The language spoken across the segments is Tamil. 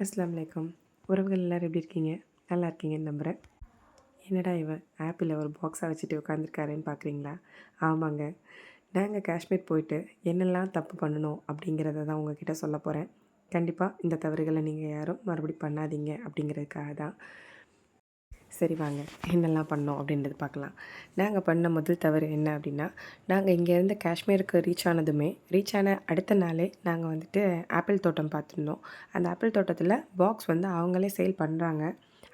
அஸ்ஸலாமு அலைக்கும். உறவுகள் எல்லோரும் எப்படி இருக்கீங்க? நல்லா இருக்கீங்கன்னு நம்புகிறேன். என்னடா இவன் ஆப்பிளில் ஒரு பாக்ஸாக வச்சுட்டு உட்காந்துருக்காருன்னு பார்க்குறீங்களா? ஆமாங்க. நாங்கள் காஷ்மீர் போயிட்டு என்னெல்லாம் தப்பு பண்ணணும் அப்படிங்கிறத தான் உங்ககிட்ட சொல்ல போகிறேன். கண்டிப்பாக இந்த தவறுகளை நீங்கள் யாரும் மறுபடியும் பண்ணாதீங்க அப்படிங்கிறதுக்காக தான். சரி வாங்க, என்னெல்லாம் பண்ணோம் அப்படின்றது பார்க்கலாம். நாங்கள் பண்ண முதல் தவறு என்ன அப்படின்னா, நாங்கள் இங்கேருந்து காஷ்மீருக்கு ரீச் ஆன அடுத்த நாளே நாங்கள் வந்துட்டு ஆப்பிள் தோட்டம் பார்த்துருந்தோம். அந்த ஆப்பிள் தோட்டத்தில் பாக்ஸ் வந்து அவங்களே சேல் பண்ணுறாங்க.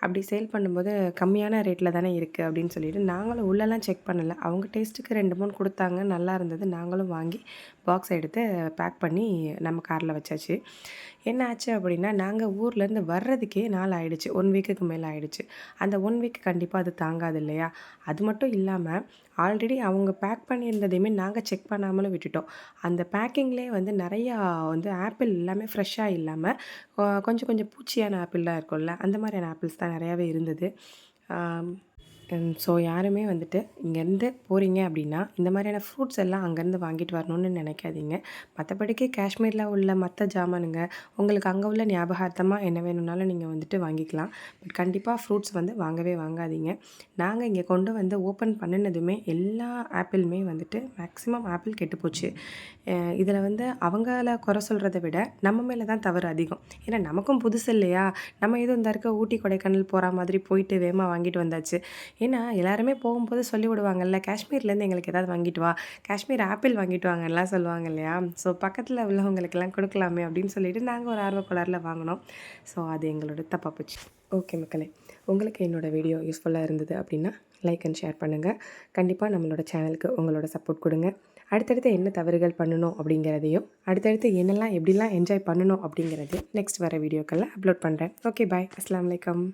அப்படி சேல் பண்ணும்போது கம்மியான ரேட்டில் தானே இருக்குது அப்படின்னு சொல்லிட்டு நாங்களும் உள்ளெல்லாம் செக் பண்ணலை. அவங்க டேஸ்ட்டுக்கு 2, 3 கொடுத்தாங்க, நல்லா இருந்தது. நாங்களும் வாங்கி பாக்ஸ் எடுத்து பேக் பண்ணி நம்ம காரில் வச்சாச்சு. என்ன ஆச்சு அப்படின்னா, நாங்கள் ஊர்லேருந்து வர்றதுக்கே நாள் ஆகிடுச்சு. 1 வீக்குக்கு மேலே ஆகிடுச்சு. அந்த 1 வீக் கண்டிப்பாக அது தாங்காது இல்லையா? அது மட்டும் இல்லாமல் ஆல்ரெடி அவங்க பேக் பண்ணியிருந்ததையுமே நாங்கள் செக் பண்ணாமலும் விட்டுட்டோம். அந்த பேக்கிங்லேயே வந்து நிறையா வந்து ஆப்பிள் எல்லாமே ஃப்ரெஷ்ஷாக இல்லாமல் கொஞ்சம் கொஞ்சம் பூச்சியான ஆப்பிள்லாம் இருக்கும்ல, அந்த மாதிரியான ஆப்பிள்ஸ் தான் நிறையாவே இருந்தது. ஸோ யாருமே வந்துட்டு இங்கேருந்து போகிறீங்க அப்படின்னா இந்த மாதிரியான ஃப்ரூட்ஸ் எல்லாம் அங்கேருந்து வாங்கிட்டு வரணும்னு நினைக்காதீங்க. மற்றபடிக்கு காஷ்மீரில் உள்ள மற்ற ஜாமானுங்க உங்களுக்கு அங்கே உள்ள ஞாபகார்த்தமாக என்ன வேணும்னாலும் நீங்கள் வந்துட்டு வாங்கிக்கலாம். பட் கண்டிப்பாக ஃப்ரூட்ஸ் வந்து வாங்கவே வாங்காதீங்க. நாங்கள் இங்கே கொண்டு வந்து ஓப்பன் பண்ணினதுமே எல்லா ஆப்பிளுமே வந்துட்டு மேக்ஸிமம் ஆப்பிள் கெட்டுப்போச்சு. இதில் வந்து அவங்கள குறை சொல்கிறத விட நம்ம மேலே தான் தவறு அதிகம். ஏன்னா நமக்கும் புதுசு இல்லையா? நம்ம எதுவும் இந்த இருக்க ஊட்டி கொடைக்கானல் போகிற மாதிரி போயிட்டு வேகமாக வாங்கிட்டு வந்தாச்சு. ஏன்னா எல்லாருமே போகும்போது சொல்லி விடுவாங்கல்ல, காஷ்மீர்லேருந்து எங்களுக்கு ஏதாவது வாங்கிட்டு வா, காஷ்மீர் ஆப்பிள் வாங்கிட்டு வாங்கலாம் சொல்லுவாங்க இல்லையா? ஸோ பக்கத்தில் உள்ளவங்களுக்கெல்லாம் கொடுக்கலாமே அப்படின்னு சொல்லிட்டு நாங்கள் ஒரு ஆர்வக்கோளாறில் வாங்கினோம். ஸோ அது எங்களோட தப்பாக போச்சு. ஓகே மக்களே, உங்களுக்கு என்னோடய வீடியோ யூஸ்ஃபுல்லாக இருந்தது அப்படின்னா லைக் அண்ட் ஷேர் பண்ணுங்கள். கண்டிப்பாக நம்மளோட சேனலுக்கு உங்களோட சப்போர்ட் கொடுங்க. அடுத்தடுத்து என்ன தவறுகள் பண்ணணும் அப்படிங்கிறதையும், அடுத்தடுத்து என்னெல்லாம் எப்படிலாம் என்ஜாய் பண்ணணும் அப்படிங்கிறதையும் நெக்ஸ்ட் வர வீடியோக்களில் அப்லோட் பண்ணுறேன். Okay bye. அஸ்ஸலாமு அலைக்கும்.